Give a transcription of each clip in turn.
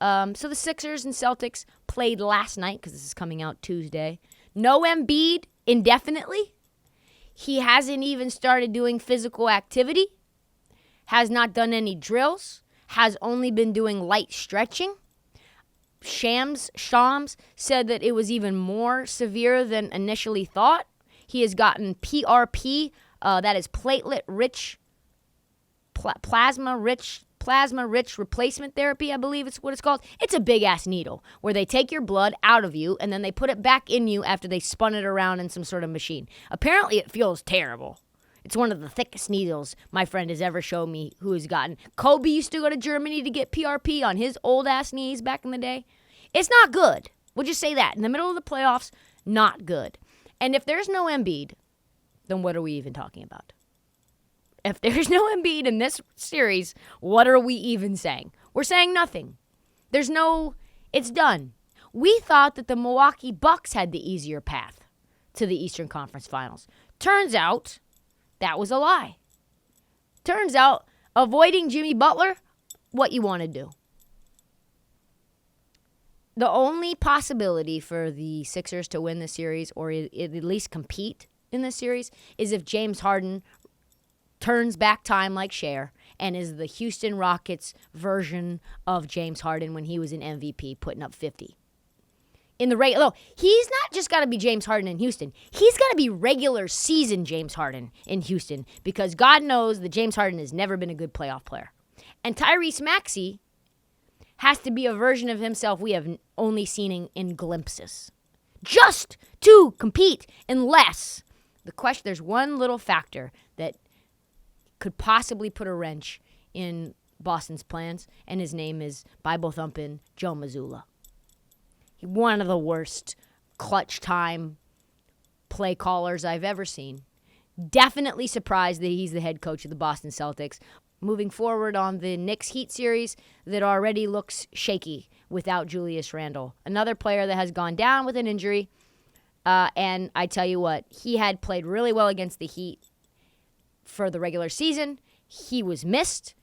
So the Sixers and Celtics played last night, because this is coming out Tuesday. No Embiid indefinitely. He hasn't even started doing physical activity. Has not done any drills. Has only been doing light stretching. Shams said that it was even more severe than initially thought. He has gotten PRP, that is platelet-rich, plasma-rich replacement therapy, I believe it's what it's called. It's a big-ass needle where they take your blood out of you and then they put it back in you after they spun it around in some sort of machine. Apparently, it feels terrible. It's one of the thickest needles my friend has ever shown me who has gotten. Kobe used to go to Germany to get PRP on his old-ass knees back in the day. It's not good. We'll just say that. In the middle of the playoffs, not good. And if there's no Embiid, then what are we even talking about? If there's no Embiid in this series, what are we even saying? We're saying nothing. It's done. We thought that the Milwaukee Bucks had the easier path to the Eastern Conference Finals. Turns out that was a lie. Turns out avoiding Jimmy Butler, what you want to do. The only possibility for the Sixers to win the series, or at least compete in the series, is if James Harden turns back time like Cher and is the Houston Rockets version of James Harden when he was an MVP, putting up 50. He's not just got to be James Harden in Houston. He's got to be regular season James Harden in Houston, because God knows that James Harden has never been a good playoff player. And Tyrese Maxey has to be a version of himself we have only seen in glimpses, just to compete, unless there's one little factor that could possibly put a wrench in Boston's plans, and his name is Bible-thumping Joe Mazzulla. One of the worst clutch time play callers I've ever seen. Definitely surprised that he's the head coach of the Boston Celtics. Moving forward on the Knicks Heat series that already looks shaky without Julius Randle. Another player that has gone down with an injury. And I tell you what, he had played really well against the Heat for the regular season. He was missed.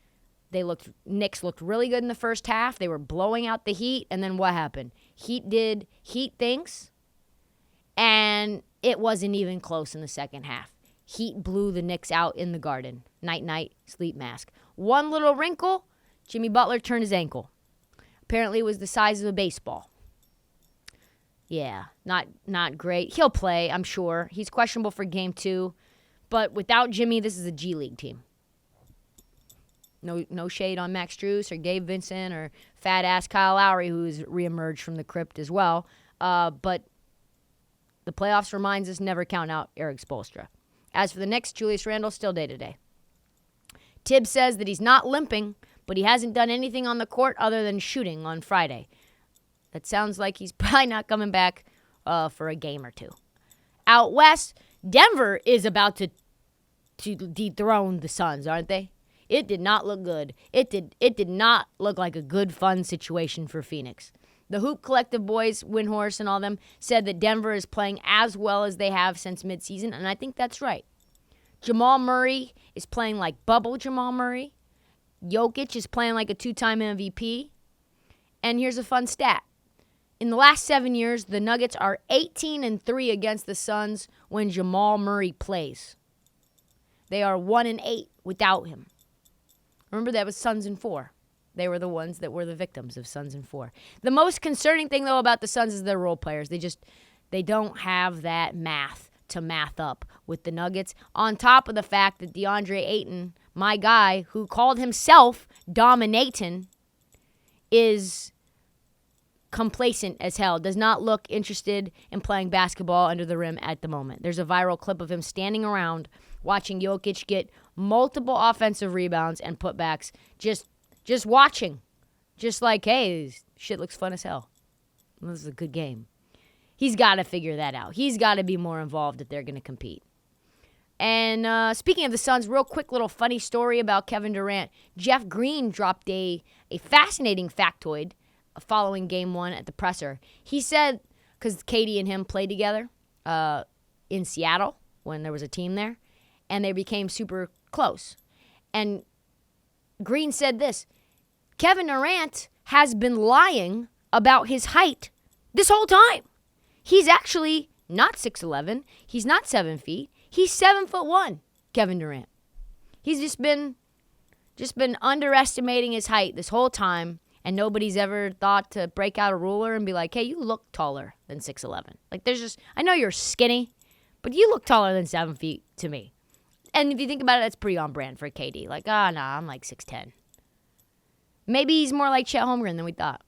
Knicks looked really good in the first half. They were blowing out the Heat. And then what happened? Heat did Heat things. And it wasn't even close in the second half. Heat blew the Knicks out in the Garden. Night, sleep mask. One little wrinkle, Jimmy Butler turned his ankle. Apparently it was the size of a baseball. Yeah, not great. He'll play, I'm sure. He's questionable for game 2. But without Jimmy, this is a G League team. No shade on Max Strus or Gabe Vincent or fat-ass Kyle Lowry, who's reemerged from the crypt as well. But the playoffs reminds us never count out Eric Spoelstra. As for the Knicks, Julius Randle still day-to-day. Tibbs says that he's not limping, but he hasn't done anything on the court other than shooting on Friday. That sounds like he's probably not coming back for a game or two. Out west, Denver is about to dethrone the Suns, aren't they? It did not look good. It did not look like a good, fun situation for Phoenix. The Hoop Collective boys, Windhorst and all them, said that Denver is playing as well as they have since midseason, and I think that's right. Jamal Murray is playing like bubble Jamal Murray. Jokic is playing like a 2-time MVP. And here's a fun stat. In the last 7 years, the Nuggets are 18-3 against the Suns when Jamal Murray plays. They are 1-8 without him. Remember, that was Suns in 4. They were the ones that were the victims of Suns in 4. The most concerning thing, though, about the Suns is their role players. They don't have that math to math up with the Nuggets. On top of the fact that DeAndre Ayton, my guy, who called himself dominating, is complacent as hell. Does not look interested in playing basketball under the rim at the moment. There's a viral clip of him standing around watching Jokic get multiple offensive rebounds and putbacks, just watching. Just like, hey, shit looks fun as hell. This is a good game. He's got to figure that out. He's got to be more involved if they're going to compete. And speaking of the Suns, real quick little funny story about Kevin Durant. Jeff Green dropped a fascinating factoid following Game 1 at the presser. He said, because Katie and him played together in Seattle when there was a team there, and they became super close. And Green said this, Kevin Durant has been lying about his height this whole time. He's actually not 6'11". He's not 7 feet. He's 7'1", Kevin Durant. He's just been underestimating his height this whole time, and nobody's ever thought to break out a ruler and be like, hey, you look taller than 6'11". Like, I know you're skinny, but you look taller than 7 feet to me. And if you think about it, that's pretty on brand for KD. Like, nah, I'm like 6'10". Maybe he's more like Chet Holmgren than we thought.